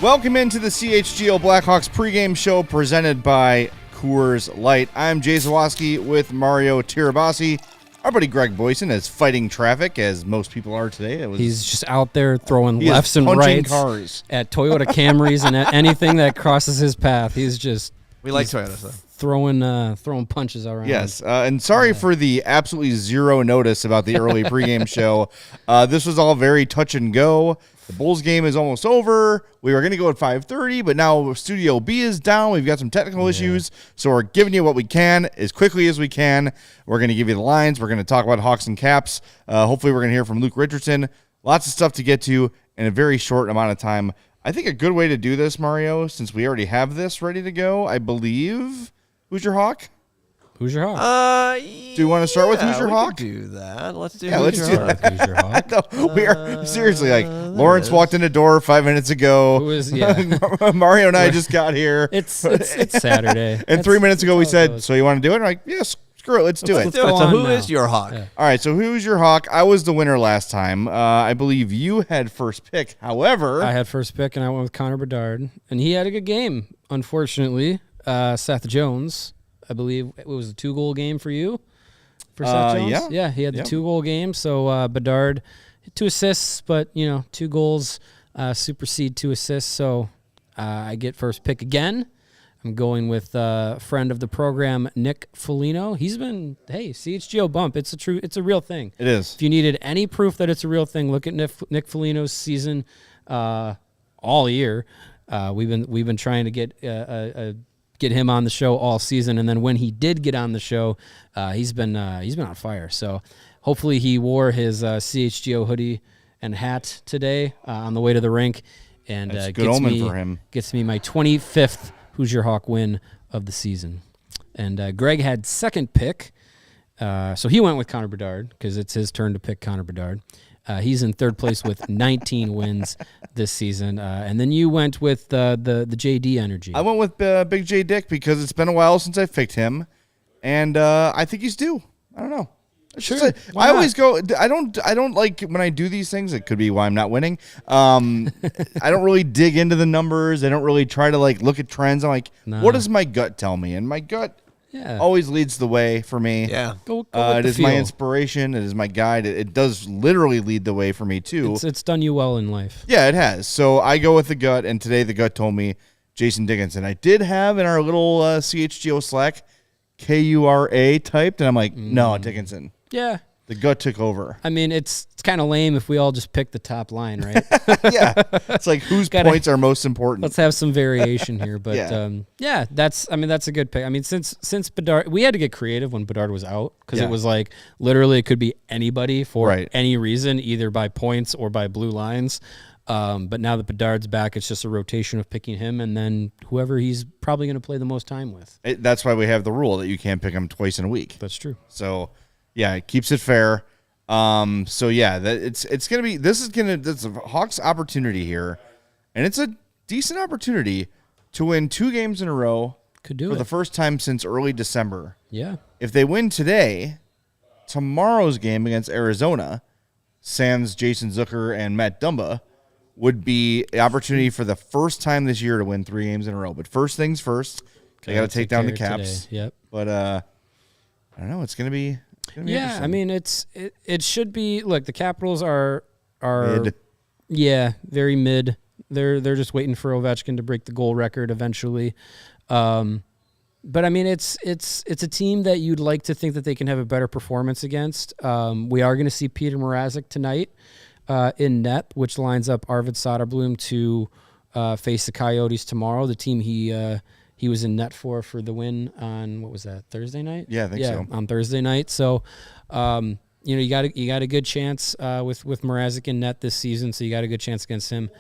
Welcome into the CHGO Blackhawks pregame show presented by Coors Light. I'm Jay Zawaski with Mario Tirabassi. Our buddy Greg Boysen is fighting traffic, as most people are today. He's just out there throwing lefts and rights cars at Toyota Camrys and at anything that crosses his path. He's just Toyota stuff. Throwing punches around. Yes, and sorry for the absolutely zero notice about the early pregame show. This was all very touch and go. The Bulls game is almost over. We were going to go at 5:30, but now Studio B is down. We've got some technical issues, so we're giving you what we can as quickly as we can. We're going to give you the lines. We're going to talk about Hawks and Caps. Hopefully we're going to hear from Luke Richardson. Lots of stuff to get to in a very short amount of time. I think a good way to do this, Mario, since we already have this ready to go, I believe. Who's your Hawk? Who's your Hawk? Do you want to start with Who's Your Hawk? Do that. Let's do Who's Your Hawk. Who's your Hawk? No, we are seriously like Lawrence walked in the door 5 minutes ago. Who is Mario and I just got here. It's Saturday. And 3 minutes ago we said, so you want to do it? And I'm like, yes, screw it, let's do it. So who is your Hawk? Yeah. All right, so who's your Hawk? I was the winner last time. I believe you had first pick. However, I had first pick, and I went with Connor Bedard, and he had a good game. Unfortunately, Seth Jones, I believe it was a 2-goal game for you. For Seth Jones? Yeah, he had the 2-goal game. So Bedard, 2 assists, but 2 goals supersede 2 assists. So I get first pick again. I'm going with a friend of the program, Nick Foligno. He's been, CHGO bump. It's a real thing. it is. If you needed any proof that it's a real thing, look at Nick Foligno's season all year. We've been trying to get him on the show all season, and then when he did get on the show, he's been on fire. So hopefully he wore his CHGO hoodie and hat today on the way to the rink, and That's a good omen for him. Gets me my 25th Who's Your Hawk win of the season. And Greg had second pick, so he went with Connor Bedard because it's his turn to pick Connor Bedard. He's in third place with 19 wins this season. And then you went with the JD energy. I went with Big J Dick because it's been a while since I picked him, and I think he's due. I don't know. Sure. I always go. I don't like when I do these things. It could be why I'm not winning. I don't really dig into the numbers. I don't really try to look at trends. I'm like, what does my gut tell me? And my gut always leads the way for me. Yeah. Go with it the is feel. my inspiration. It is my guide. It does literally lead the way for me too. It's done you well in life. Yeah, it has. So I go with the gut, and today the gut told me Jason Dickinson. I did have in our little CHGO Slack KURA typed, and I'm like, no, Dickinson. Yeah. The gut took over. I mean, it's kind of lame if we all just pick the top line, right? Yeah. It's like whose points are most important. Let's have some variation here. But that's a good pick. I mean, since Bedard, we had to get creative when Bedard was out because it was like literally it could be anybody for any reason, either by points or by blue lines. But now that Bedard's back, it's just a rotation of picking him and then whoever he's probably going to play the most time with. That's why we have the rule that you can't pick him twice in a week. That's true. So, yeah, it keeps it fair. It's gonna be. This is a Hawks opportunity here, and it's a decent opportunity to win 2 games in a row. Could do for it the first time since early December. Yeah. If they win today, tomorrow's game against Arizona, sans Jason Zucker and Matt Dumba, would be the opportunity for the first time this year to win 3 games in a row. But first things first, they got to take down the Caps. Today. Yep. But I don't know. It's gonna be. Yeah, I mean it should be. Look, the Capitals are mid. Yeah, very mid. They're just waiting for Ovechkin to break the goal record eventually. But I mean, it's a team that you'd like to think that they can have a better performance against. We are going to see Peter Mrazek tonight in net, which lines up Arvid Soderblom to face the Coyotes tomorrow, the team he he was in net for the win on, what was that, Thursday night? Yeah, I think so. On Thursday night. So, you got a good chance with Mrazek in net this season. So you got a good chance against him.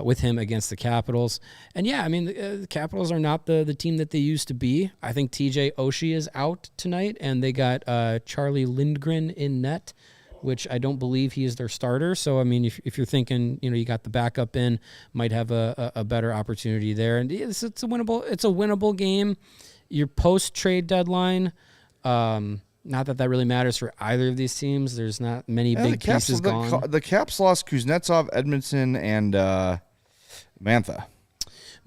With him against the Capitals. And yeah, I mean, the Capitals are not the team that they used to be. I think TJ Oshie is out tonight, and they got Charlie Lindgren in net, which I don't believe he is their starter. So, I mean, if you're thinking, you got the backup in, might have a better opportunity there. And it's a winnable game. Your post-trade deadline, not that really matters for either of these teams. There's not many big pieces gone. The Caps lost Kuznetsov, Edmondson, and Mantha.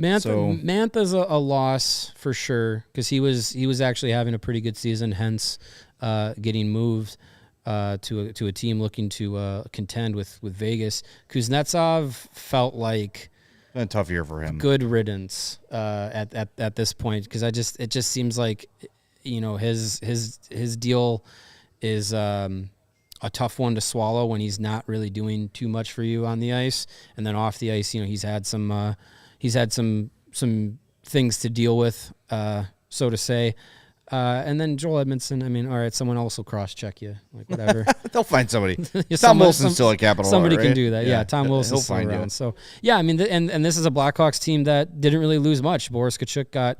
Mantha's a loss for sure because he was actually having a pretty good season, hence getting moved to a team looking to contend with Vegas. Kuznetsov felt like been a tough year for him. Good riddance at this point because it just seems like. His deal is a tough one to swallow when he's not really doing too much for you on the ice, and then off the ice, he's had some things to deal with, so to say. And then Joel Edmondson, I mean, all right, someone else will cross-check you, like whatever. They'll find somebody. Tom Wilson's still at Capital. Somebody right? can do that. Yeah, Tom Wilson's still around. You. So, yeah, I mean, and this is a Blackhawks team that didn't really lose much. Boris Tkachuk got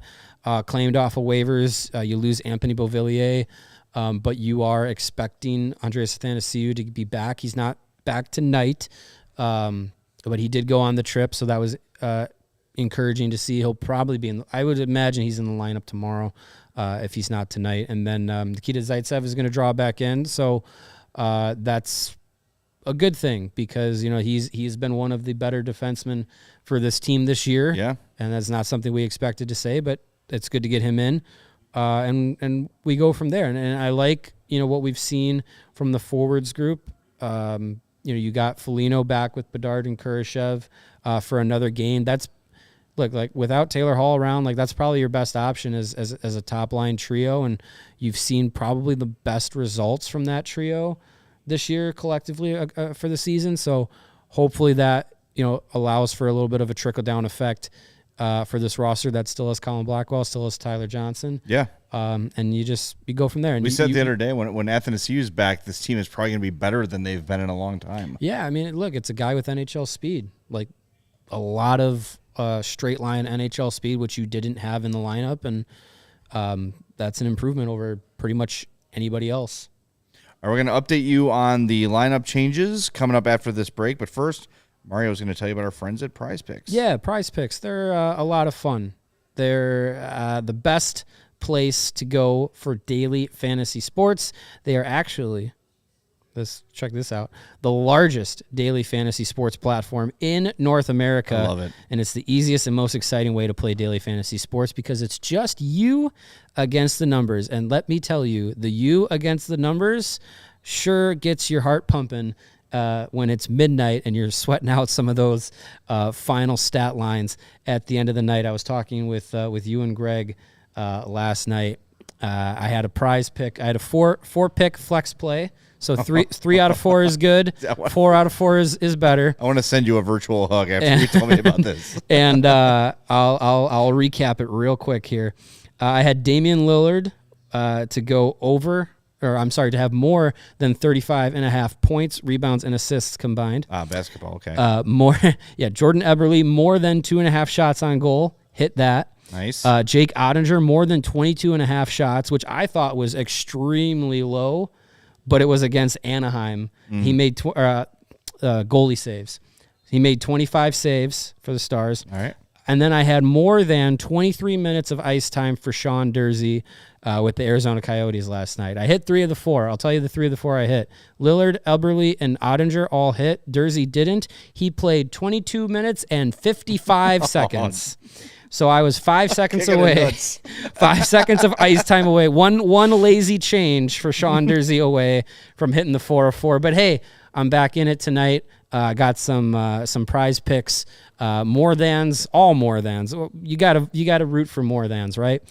claimed off of waivers. You lose Anthony Beauvillier, but you are expecting Andreas Athanasiou to be back. He's not back tonight, but he did go on the trip, so that was encouraging to see. He'll probably be I would imagine he's in the lineup tomorrow if he's not tonight. And then Nikita Zaitsev is going to draw back in, so that's a good thing because he's been one of the better defensemen for this team this year. Yeah, and that's not something we expected to say, but it's good to get him in, and we go from there. And I like what we've seen from the forwards group. You got Foligno back with Bedard and Kurashev for another game. That's like without Taylor Hall around, like that's probably your best option as a top line trio, and you've seen probably the best results from that trio this year collectively for the season. So hopefully that allows for a little bit of a trickle down effect for this roster that still has Colin Blackwell, still has Tyler Johnson. Yeah. And you go from there. And we said the other day when Athanasiou's back, this team is probably going to be better than they've been in a long time. Yeah, I mean, look, it's a guy with NHL speed, like a lot of straight line NHL speed, which you didn't have in the lineup, and that's an improvement over pretty much anybody else. All right, we're going to update you on the lineup changes coming up after this break, but first, Mario's going to tell you about our friends at Prize Picks. Yeah, Prize Picks. They're a lot of fun. They're the best place to go for daily fantasy sports. They are actually, check this out, the largest daily fantasy sports platform in North America. I love it. And it's the easiest and most exciting way to play daily fantasy sports because it's just you against the numbers. And let me tell you, the you against the numbers sure gets your heart pumping when it's midnight and you're sweating out some of those final stat lines at the end of the night. I was talking with you and Greg last night. I had a prize pick. I had a four pick flex play. So three out of 4 is good. 4 out of 4 is better. I want to send you a virtual hug after you tell me about this. And I'll recap it real quick here. I had Damian Lillard to go over, or I'm sorry, to have more than 35.5 points, rebounds, and assists combined. Basketball, okay. Jordan Eberle, more than 2.5 shots on goal. Hit that. Nice. Jake Ottinger, more than 22.5 shots, which I thought was extremely low, but it was against Anaheim. He made goalie saves. He made 25 saves for the Stars. All right. And then I had more than 23 minutes of ice time for Sean Durzi with the Arizona Coyotes last night. I hit 3 of the 4. I'll tell you the 3 of the 4 I hit. Lillard, Eberle, and Ottinger all hit. Durzi didn't. He played 22 minutes and 55 seconds. So I was 5 seconds away. 5 seconds of ice time away. One lazy change for Sean Durzi away from hitting the 4 of 4. But hey, I'm back in it tonight. Got some prize picks. More thans. You gotta root for more thans, right?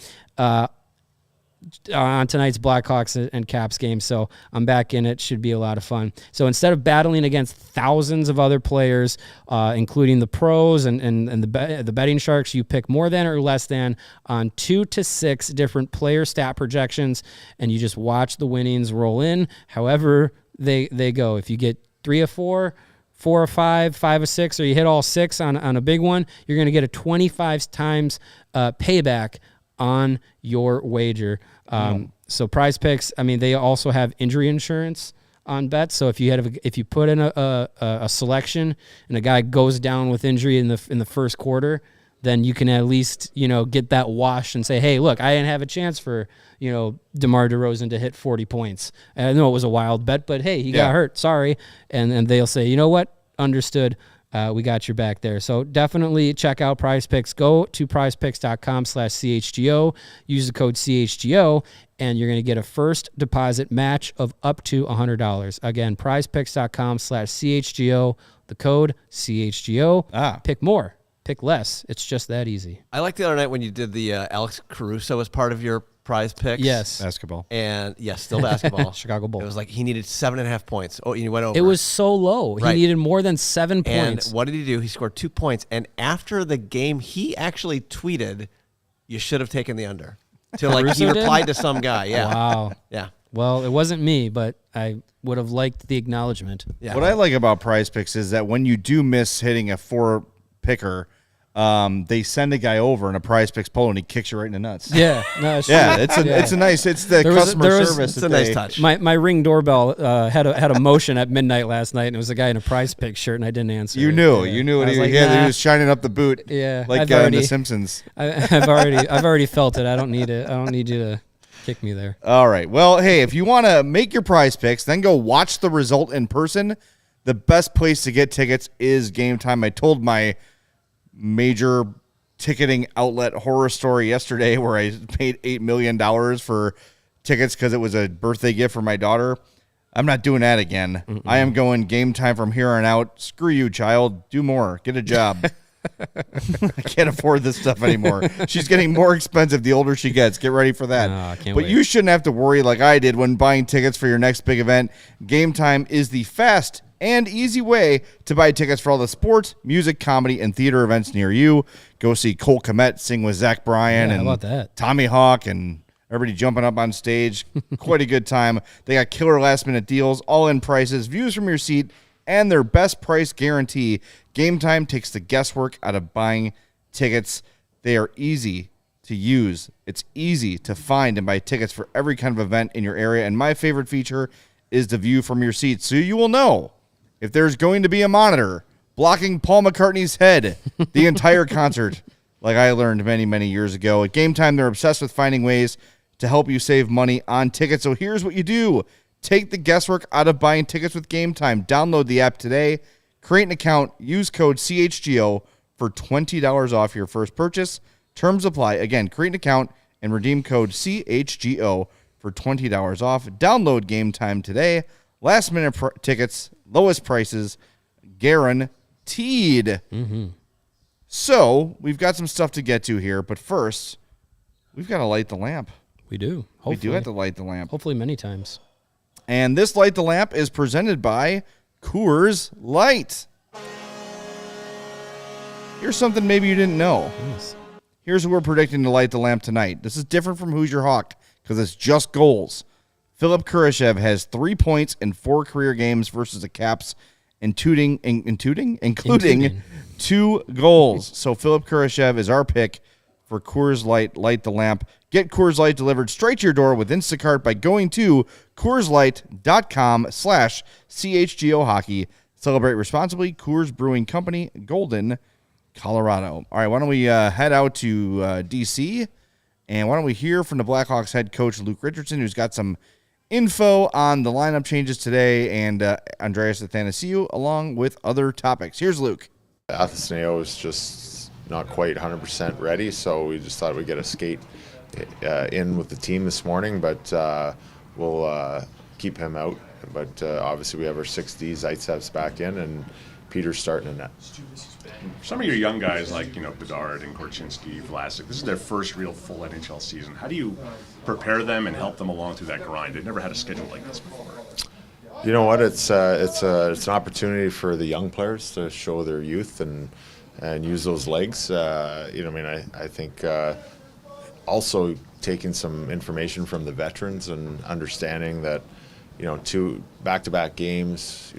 on tonight's Blackhawks and Caps game. So I'm back in it. Should be a lot of fun. So instead of battling against thousands of other players, including the pros and the betting sharks, you pick more than or less than on 2 to 6 different player stat projections, and you just watch the winnings roll in however they go. If you get 3 of 4, 4 or 5, 5 or 6, or you hit all 6 on a big one, you're going to get a 25 times payback on your wager. So Prize Picks, I mean, they also have injury insurance on bets. So if you put in a selection and a guy goes down with injury in the first quarter, then you can at least, get that wash and say, hey, look, I didn't have a chance for, DeMar DeRozan to hit 40 points. And I know it was a wild bet, but hey, he got hurt. Sorry. And they'll say, you know what? Understood. We got your back there. So definitely check out Prize Picks. Go to prizepicks.com/CHGO. Use the code CHGO, and you're going to get a first deposit match of up to $100. Again, prizepicks.com/CHGO. The code CHGO. Pick more. Pick less. It's just that easy. I liked the other night when you did the Alex Caruso as part of your Prize Picks. Yes. Basketball. And yes, still basketball. Chicago Bulls. It was like he needed 7.5 points. Oh, you went over. It was so low. Right. He needed more than 7 points. And what did he do? He scored 2 points. And after the game, he actually tweeted, "You should have taken the under." To he replied to some guy. Yeah. Wow. Yeah. Well, it wasn't me, but I would have liked the acknowledgement. Yeah. What I like about Prize Picks is that when you do miss hitting a 4-picker, they send a guy over in a Prize Picks polo and he kicks you right in the nuts. Yeah, no, it's the customer service. It's a nice touch. My Ring doorbell had a motion at midnight last night, and it was a guy in a Prize Picks shirt, and I didn't answer. You knew what he was shining up the boot. Yeah, like in The Simpsons. I've already felt it. I don't need it. I don't need you to kick me there. All right. Well, hey, if you want to make your Prize Picks, then go watch the result in person. The best place to get tickets is Game Time. I told my major ticketing outlet horror story yesterday where I paid $8 million for tickets because it was a birthday gift for my daughter. I'm not doing that again. I am going Game Time from here on out. Screw you, child. Do more. Get a job. I can't afford this stuff anymore. She's getting more expensive the older she gets. Get ready for that. I can't but wait. You shouldn't have to worry like I did when buying tickets for your next big event. Game Time is the fast and easy way to buy tickets for all the sports, music, comedy, and theater events near you. Go see Cole Kmet sing with Zach Bryan and how about that? Tommy Hawk and everybody jumping up on stage. Quite a good time. They got killer last-minute deals, all-in prices, views from your seat, and their best price guarantee. Game Time takes the guesswork out of buying tickets. They are easy to use. It's easy to find and buy tickets for every kind of event in your area. And my favorite feature is the view from your seat. So you will know if there's going to be a monitor blocking Paul McCartney's head the entire concert, like I learned many, many years ago. At Game Time, they're obsessed with finding ways to help you save money on tickets. So here's what you do. Take the guesswork out of buying tickets with Game Time. Download the app today. Create an account. Use code CHGO for $20 off your first purchase. Terms apply. Again, create an account and redeem code CHGO for $20 off. Download Game Time today. Last minute tickets, lowest prices, guaranteed. So we've got some stuff to get to here, but first, we've got to light the lamp. We do. Hopefully. We do have to light the lamp. Hopefully many times. And this Light the Lamp is presented by Coors Light. Here's something maybe you didn't know. Yes. Here's who we're predicting to light the lamp tonight. This is different from Who's Your Hawk because it's just goals. Philip Kurashev has 3 points in 4 career games versus the Caps, including 2 goals. So Philip Kurashev is our pick for Coors Light, Light the Lamp. Get Coors Light delivered straight to your door with Instacart by going to CoorsLight.com/CHGO Hockey. Celebrate responsibly. Coors Brewing Company, Golden, Colorado. All right, why don't we head out to D.C., and why don't we hear from the Blackhawks head coach, Luke Richardson, who's got some info on the lineup changes today, and Andreas Athanasiou, along with other topics. Here's Luke. Athanasiou is just not quite 100% ready, so we just thought we'd get a skate in with the team this morning, but we'll keep him out. But obviously we have our 6D Zaitsev's back in, Peter's starting in net. Some of your young guys like, Bedard and Korchinski, Vlasic, this is their first real full NHL season. How do you prepare them and help them along through that grind? They've never had a schedule like this before. You know what? It's an opportunity for the young players to show their youth and use those legs. I think also taking some information from the veterans and understanding that, 2 back-to-back games,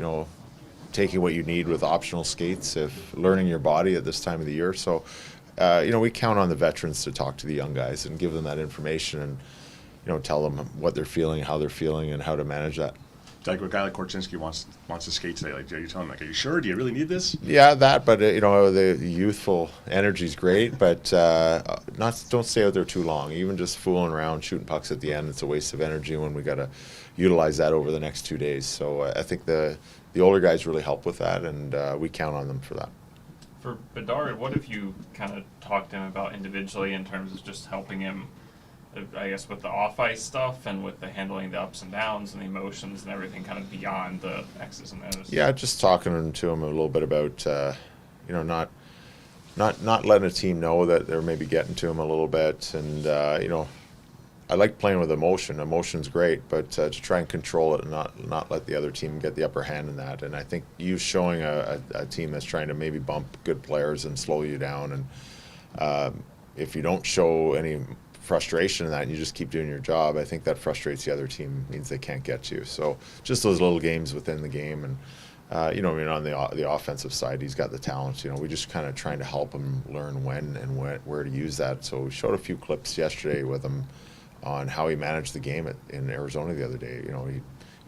taking what you need with optional skates, if learning your body at this time of the year. So, we count on the veterans to talk to the young guys and give them that information and, tell them what they're feeling, how they're feeling, and how to manage that. Like a guy like Korchinski wants to skate today. Like, are you telling him, are you sure? Do you really need this? Yeah, that. But the youthful energy is great, but don't stay out there too long. Even just fooling around, shooting pucks at the end, it's a waste of energy when we got to utilize that over the next 2 days. So I think the older guys really help with that, and we count on them for that. For Bedard, what if you kind of talked to him about individually in terms of just helping him, I guess, with the off-ice stuff and with the handling the ups and downs and the emotions and everything kind of beyond the X's and O's? Yeah, just talking to him a little bit about, not letting a team know that they're maybe getting to him a little bit. And, I like playing with emotion. Emotion's great, but to try and control it and not let the other team get the upper hand in that. And I think you showing a team that's trying to maybe bump good players and slow you down. And if you don't show any frustration in that and you just keep doing your job, I think that frustrates the other team, means they can't get you. So just those little games within the game. And on the offensive side, he's got the talent. We just kind of trying to help him learn when and where to use that. So we showed a few clips yesterday with him on how he managed the game in Arizona the other day. He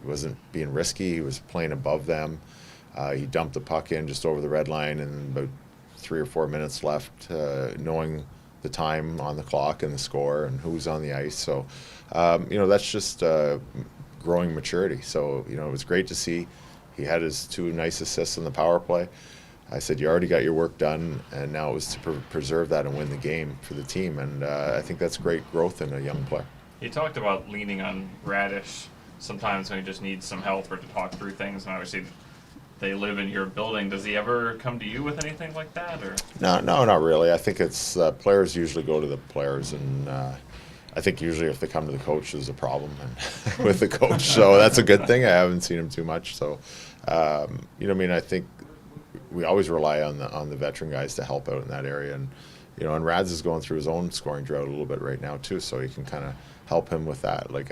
wasn't being risky. He was playing above them. He dumped the puck in just over the red line, and about 3 or 4 minutes left, knowing the time on the clock and the score and who's on the ice. So, that's just growing maturity. So, it was great to see. He had his 2 nice assists in the power play. I said, you already got your work done, and now it was to preserve that and win the game for the team. And I think that's great growth in a young player. You talked about leaning on Radish sometimes when he just needs some help or to talk through things, and obviously they live in your building. Does he ever come to you with anything like that? Or No, not really. I think it's players usually go to the players, and I think usually if they come to the coach, there's a problem with the coach. So that's a good thing. I haven't seen him too much. So, I think we always rely on the veteran guys to help out in that area. And, and Rads is going through his own scoring drought a little bit right now too, so you can kind of help him with that. Like,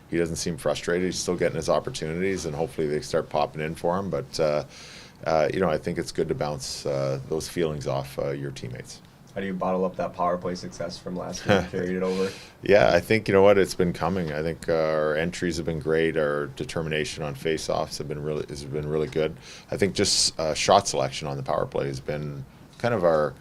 he doesn't seem frustrated. He's still getting his opportunities, and hopefully they start popping in for him. But, I think it's good to bounce those feelings off your teammates. How do you bottle up that power play success from last week, carried it over? Yeah, I think, it's been coming. I think our entries have been great. Our determination on face-offs has been really good. I think just shot selection on the power play has been kind of our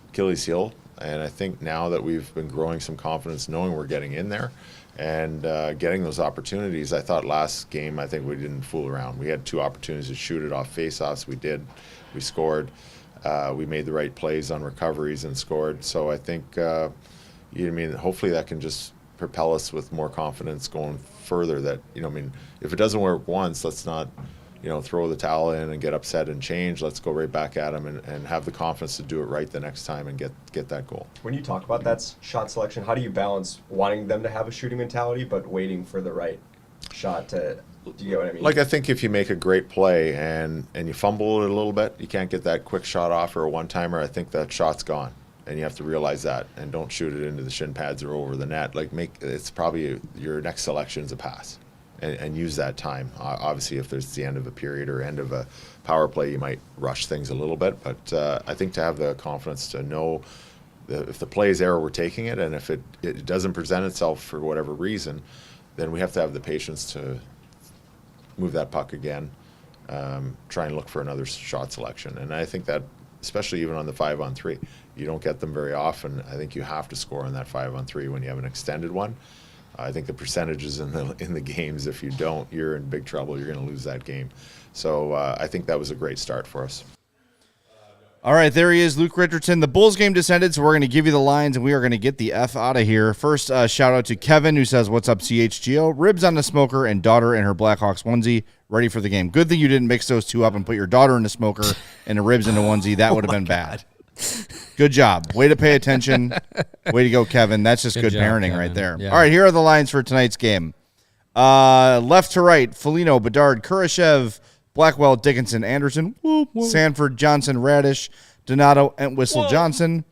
Achilles heel. And I think now that we've been growing some confidence, knowing we're getting in there and getting those opportunities, I thought last game, I think we didn't fool around. We had 2 opportunities to shoot it off face-offs. We did. We scored. We made the right plays on recoveries and scored. So I think, hopefully that can just propel us with more confidence going further. That, if it doesn't work once, let's not, throw the towel in and get upset and change. Let's go right back at them and have the confidence to do it right the next time and get that goal. When you talk about that shot selection, how do you balance wanting them to have a shooting mentality but waiting for the right shot to... Do you get what I mean? Like, I think if you make a great play and you fumble it a little bit, you can't get that quick shot off or a one-timer, I think that shot's gone. And you have to realize that, and don't shoot it into the shin pads or over the net. Like, it's probably your next selection is a pass, and use that time. Obviously, if there's the end of a period or end of a power play, you might rush things a little bit. But I think to have the confidence to know if the play is there, we're taking it, and if it doesn't present itself for whatever reason, then we have to have the patience to move that puck again, try and look for another shot selection. And I think that, especially even on the 5-on-3, you don't get them very often. I think you have to score on that 5-on-3 when you have an extended one. I think the percentages in the games, if you don't, you're in big trouble. You're going to lose that game. So I think that was a great start for us. All right, there he is, Luke Richardson. The Bulls game just ended, so we're going to give you the lines, and we are going to get the F out of here. First, shout out to Kevin, who says, "What's up, CHGO? Ribs on the smoker and daughter in her Blackhawks onesie, ready for the game." Good thing you didn't mix those two up and put your daughter in the smoker and the ribs in the onesie. That would have been bad. Good job. Way to pay attention. Way to go, Kevin. That's just good job, parenting Kevin. right there. Yeah. All right, here are the lines for tonight's game. Left to right, Foligno, Bedard, Kurashev, Blackwell, Dickinson, Anderson, Sanford, Johnson, Radish, Donato, Entwistle, Johnson,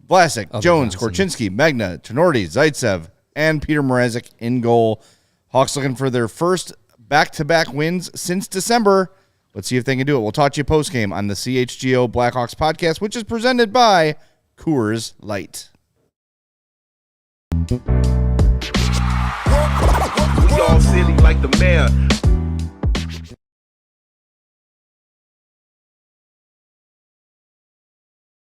Vlasic, Jones, Johnson. Korchinski, Magna, Tenorti, Zaitsev, and Peter Mrazek in goal. Hawks looking for their first back-to-back wins since December. Let's see if they can do it. We'll talk to you post-game on the CHGO Blackhawks podcast, which is presented by Coors Light. We all silly like the mayor.